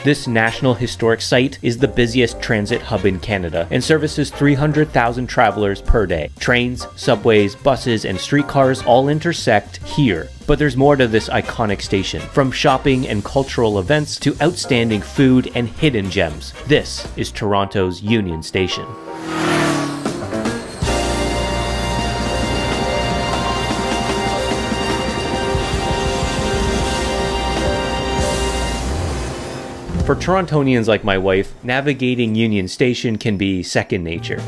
This National Historic Site is the busiest transit hub in Canada and services 300,000 travelers per day. Trains, subways, buses, and streetcars all intersect here. But there's more to this iconic station. From shopping and cultural events to outstanding food and hidden gems, this is Toronto's Union Station. For Torontonians like my wife, navigating Union Station can be second nature.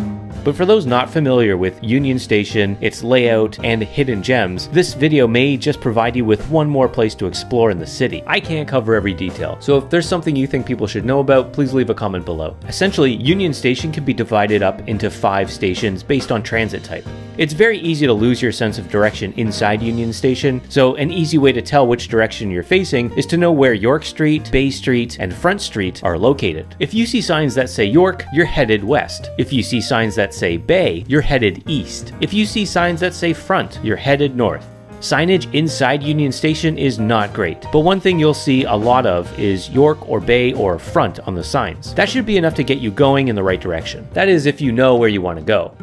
But for those not familiar with Union Station, its layout, and hidden gems, this video may just provide you with one more place to explore in the city. I can't cover every detail, so if there's something you think people should know about, please leave a comment below. Essentially, Union Station can be divided up into 5 stations based on transit type. It's very easy to lose your sense of direction inside Union Station, so an easy way to tell which direction you're facing is to know where York Street, Bay Street, and Front Street are located. If you see signs that say York, you're headed west. If you see signs that say Bay, you're headed east. If you see signs that say Front, you're headed north. Signage inside Union Station is not great, but one thing you'll see a lot of is York or Bay or Front on the signs. That should be enough to get you going in the right direction. That is, if you know where you want to go.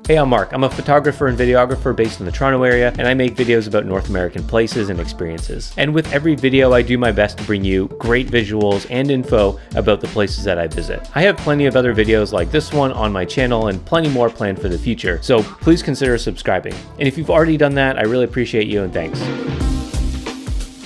Hey, I'm Mark. I'm a photographer and videographer based in the Toronto area, and I make videos about North American places and experiences. And with every video, I do my best to bring you great visuals and info about the places that I visit. I have plenty of other videos like this one on my channel and plenty more planned for the future, so please consider subscribing. And if you've already done that, I really appreciate you, and thanks.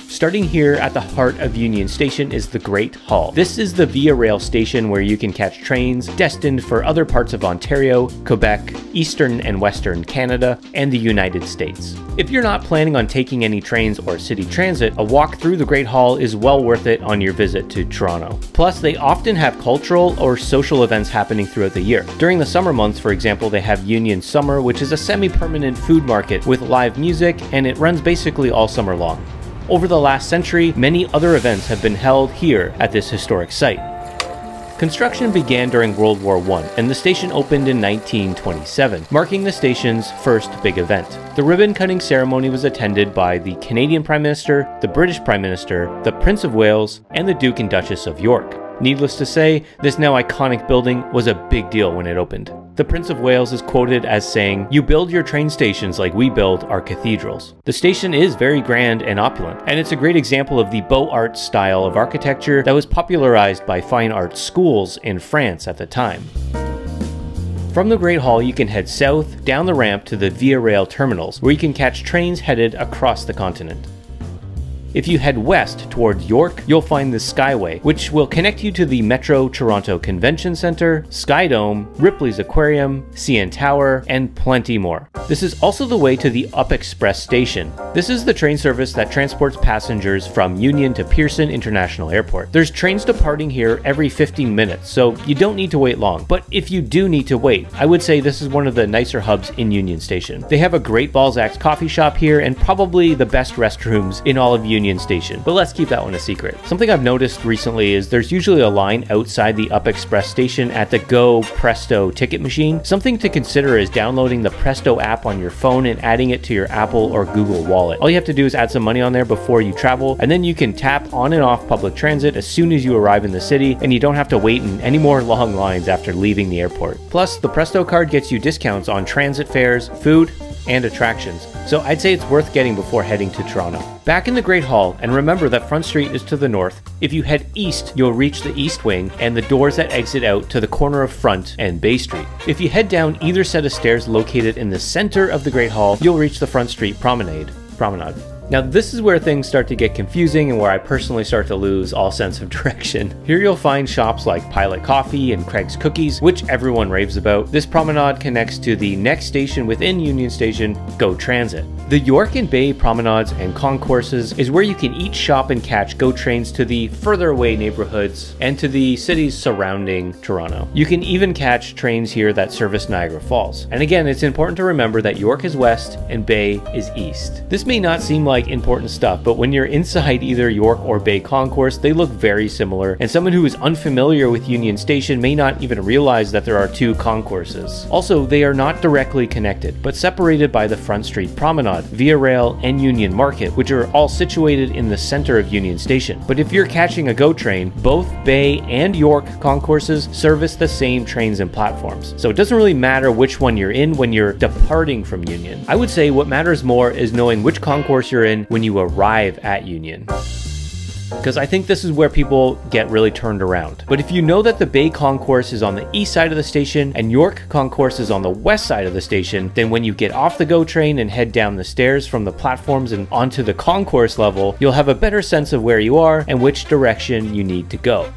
Starting here at the heart of Union Station is the Great Hall. This is the Via Rail station where you can catch trains destined for other parts of Ontario, Quebec, Eastern and Western Canada, and the United States. If you're not planning on taking any trains or city transit, a walk through the Great Hall is well worth it on your visit to Toronto. Plus, they often have cultural or social events happening throughout the year. During the summer months, for example, they have Union Summer, which is a semi-permanent food market with live music, and it runs basically all summer long. Over the last century, many other events have been held here at this historic site. Construction began during World War I, and the station opened in 1927, marking the station's first big event. The ribbon-cutting ceremony was attended by the Canadian Prime Minister, the British Prime Minister, the Prince of Wales, and the Duke and Duchess of York. Needless to say, this now iconic building was a big deal when it opened. The Prince of Wales is quoted as saying, "You build your train stations like we build our cathedrals." The station is very grand and opulent, and it's a great example of the Beaux Arts style of architecture that was popularized by fine arts schools in France at the time. From the Great Hall, you can head south, down the ramp to the Via Rail terminals, where you can catch trains headed across the continent. If you head west towards York, you'll find the Skyway, which will connect you to the Metro Toronto Convention Centre, Sky Dome, Ripley's Aquarium, CN Tower, and plenty more. This is also the way to the Up Express station. This is the train service that transports passengers from Union to Pearson International Airport. There's trains departing here every 15 minutes, so you don't need to wait long. But if you do need to wait, I would say this is one of the nicer hubs in Union Station. They have a great Balzac's coffee shop here and probably the best restrooms in all of Union Station, but let's keep that one a secret. Something I've noticed recently is there's usually a line outside the Up Express station at the Go Presto ticket machine. Something to consider is downloading the Presto app on your phone and adding it to your Apple or Google Wallet. All you have to do is add some money on there before you travel, and then you can tap on and off public transit as soon as you arrive in the city, and you don't have to wait in any more long lines after leaving the airport. Plus, the Presto card gets you discounts on transit fares, food, and attractions, so I'd say it's worth getting before heading to Toronto. Back in the Great Hall, and remember that Front Street is to the north, if you head east, you'll reach the East Wing and the doors that exit out to the corner of Front and Bay Street. If you head down either set of stairs located in the center of the Great Hall, you'll reach the Front Street Promenade. Now this is where things start to get confusing and where I personally start to lose all sense of direction. Here you'll find shops like Pilot Coffee and Craig's Cookies, which everyone raves about. This promenade connects to the next station within Union Station, Go Transit. The York and Bay promenades and concourses is where you can eat, shop, and catch GO trains to the further away neighborhoods and to the cities surrounding Toronto. You can even catch trains here that service Niagara Falls. And again, it's important to remember that York is west and Bay is east. This may not seem like like important stuff, but when you're inside either York or Bay Concourse, they look very similar, and someone who is unfamiliar with Union Station may not even realize that there are two concourses. Also, they are not directly connected, but separated by the Front Street Promenade, Via Rail, and Union Market, which are all situated in the center of Union Station. But if you're catching a GO train, both Bay and York concourses service the same trains and platforms. So it doesn't really matter which one you're in when you're departing from Union. I would say what matters more is knowing which concourse you're in when you arrive at Union, because I think this is where people get really turned around. But if you know that the Bay Concourse is on the east side of the station and York Concourse is on the west side of the station, then when you get off the GO train and head down the stairs from the platforms and onto the concourse level, you'll have a better sense of where you are and which direction you need to go.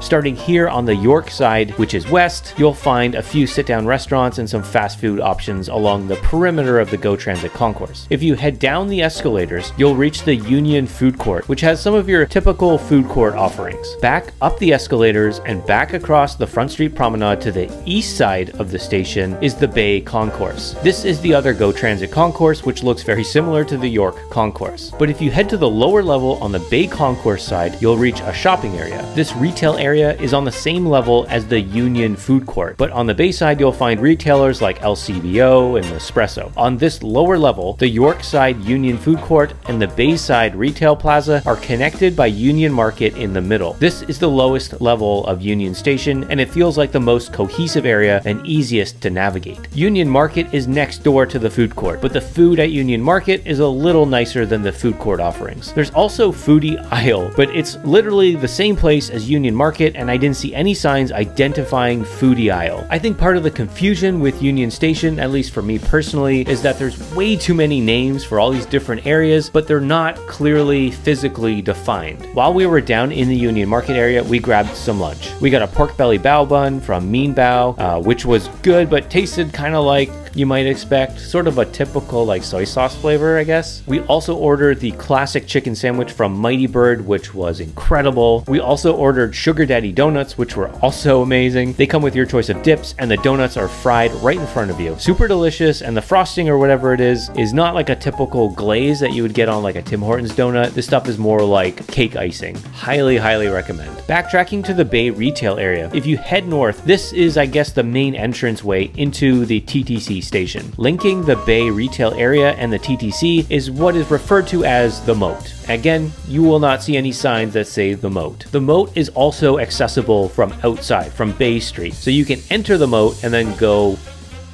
Starting here on the York side, which is west, you'll find a few sit-down restaurants and some fast food options along the perimeter of the GO Transit concourse. If you head down the escalators, you'll reach the Union Food Court, which has some of your typical food court offerings. Back up the escalators and back across the Front Street Promenade to the east side of the station is the Bay Concourse. This is the other GO Transit concourse, which looks very similar to the York concourse. But if you head to the lower level on the Bay Concourse side, you'll reach a shopping area. This retail area is on the same level as the Union Food Court, but on the Bay side you'll find retailers like LCBO and Espresso. On this lower level, the York side Union Food Court and the Bay side Retail Plaza are connected by Union Market in the middle. This is the lowest level of Union Station, and it feels like the most cohesive area and easiest to navigate. Union Market is next door to the food court, but the food at Union Market is a little nicer than the food court offerings. There's also Foodie Aisle, but it's literally the same place as Union Market, and I didn't see any signs identifying Foodie Aisle. I think part of the confusion with Union Station, at least for me personally, is that there's way too many names for all these different areas, but they're not clearly physically defined. While we were down in the Union Market area, we grabbed some lunch. We got a pork belly bao bun from Mean Bao, which was good, but tasted kind of like you might expect, sort of a typical like soy sauce flavor, I guess. We also ordered the classic chicken sandwich from Mighty Bird, which was incredible. We also ordered Sugar Daddy donuts, which were also amazing. They come with your choice of dips, and the donuts are fried right in front of you. Super delicious, and the frosting or whatever it is not like a typical glaze that you would get on like a Tim Hortons donut. This stuff is more like cake icing. Highly, highly recommend. Backtracking to the Bay retail area, if you head north, this is, I guess, the main entrance way into the TTC station. Linking the Bay retail area and the TTC is what is referred to as the moat. Again, you will not see any signs that say the moat. The moat is also accessible from outside, from Bay Street. So you can enter the moat and then go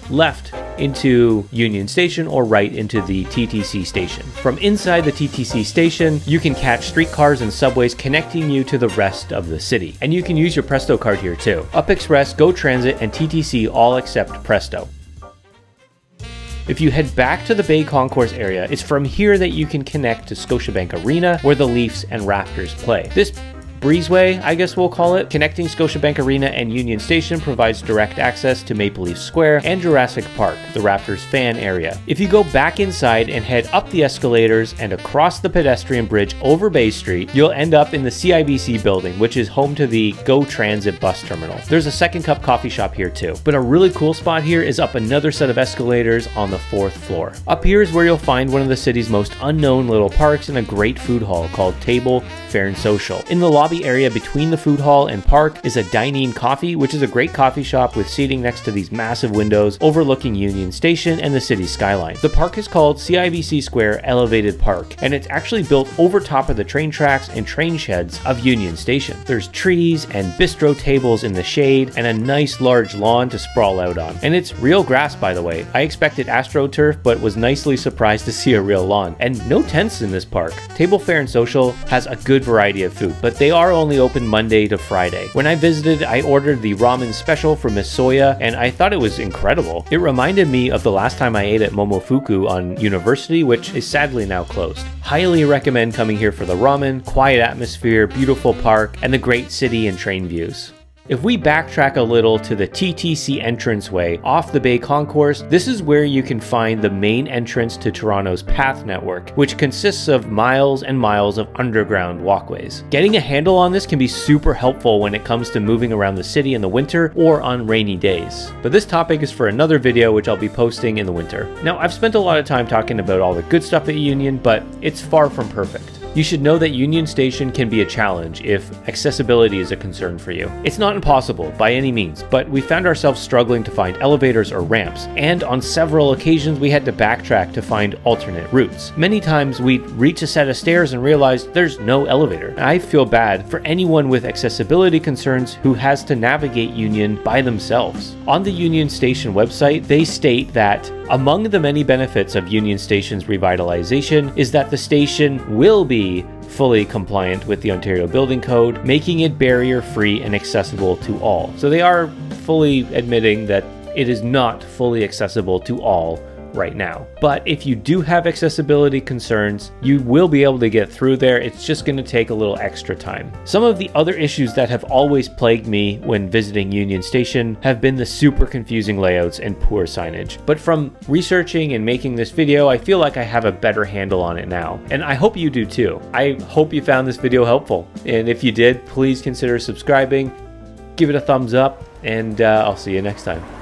left into Union Station or right into the TTC station. From inside the TTC station, you can catch streetcars and subways connecting you to the rest of the city. And you can use your Presto card here too. Up Express, GO Transit, and TTC all accept Presto. If you head back to the Bay Concourse area, it's from here that you can connect to Scotiabank Arena, where the Leafs and Raptors play. This breezeway, I guess we'll call it, connecting Scotiabank Arena and Union Station provides direct access to Maple Leaf Square and Jurassic Park, the Raptors fan area. If you go back inside and head up the escalators and across the pedestrian bridge over Bay Street, you'll end up in the CIBC building, which is home to the GO Transit bus terminal. There's a Second Cup coffee shop here too. But a really cool spot here is up another set of escalators on the 4th floor. Up here is where you'll find one of the city's most unknown little parks and a great food hall called Table Fair and Social. In the lobby area between the food hall and park is a Dining Coffee, which is a great coffee shop with seating next to these massive windows overlooking Union Station and the city skyline. The park is called CIBC Square Elevated Park, and it's actually built over top of the train tracks and train sheds of Union Station. There's trees and bistro tables in the shade and a nice large lawn to sprawl out on. And it's real grass, by the way. I expected AstroTurf, but was nicely surprised to see a real lawn. And no tents in this park. Table Fair and Social has a good variety of food, but they are only open Monday to Friday. When I visited, I ordered the ramen special from Miss Soya, and I thought it was incredible. It reminded me of the last time I ate at Momofuku on University, which is sadly now closed. Highly recommend coming here for the ramen, quiet atmosphere, beautiful park, and the great city and train views. If we backtrack a little to the TTC entranceway off the Bay Concourse, this is where you can find the main entrance to Toronto's path network, which consists of miles and miles of underground walkways. Getting a handle on this can be super helpful when it comes to moving around the city in the winter or on rainy days. But this topic is for another video, which I'll be posting in the winter. Now, I've spent a lot of time talking about all the good stuff at Union, but it's far from perfect. You should know that Union Station can be a challenge if accessibility is a concern for you. It's not impossible by any means, but we found ourselves struggling to find elevators or ramps, and on several occasions we had to backtrack to find alternate routes. Many times we'd reach a set of stairs and realize there's no elevator. I feel bad for anyone with accessibility concerns who has to navigate Union by themselves. On the Union Station website, they state that among the many benefits of Union Station's revitalization is that the station will be fully compliant with the Ontario Building Code, making it barrier-free and accessible to all. So they are fully admitting that it is not fully accessible to all right now. But if you do have accessibility concerns, you will be able to get through there. It's just going to take a little extra time. Some of the other issues that have always plagued me when visiting Union Station have been the super confusing layouts and poor signage. But from researching and making this video, I feel like I have a better handle on it now. And I hope you do too. I hope you found this video helpful. And if you did, please consider subscribing, give it a thumbs up, and I'll see you next time.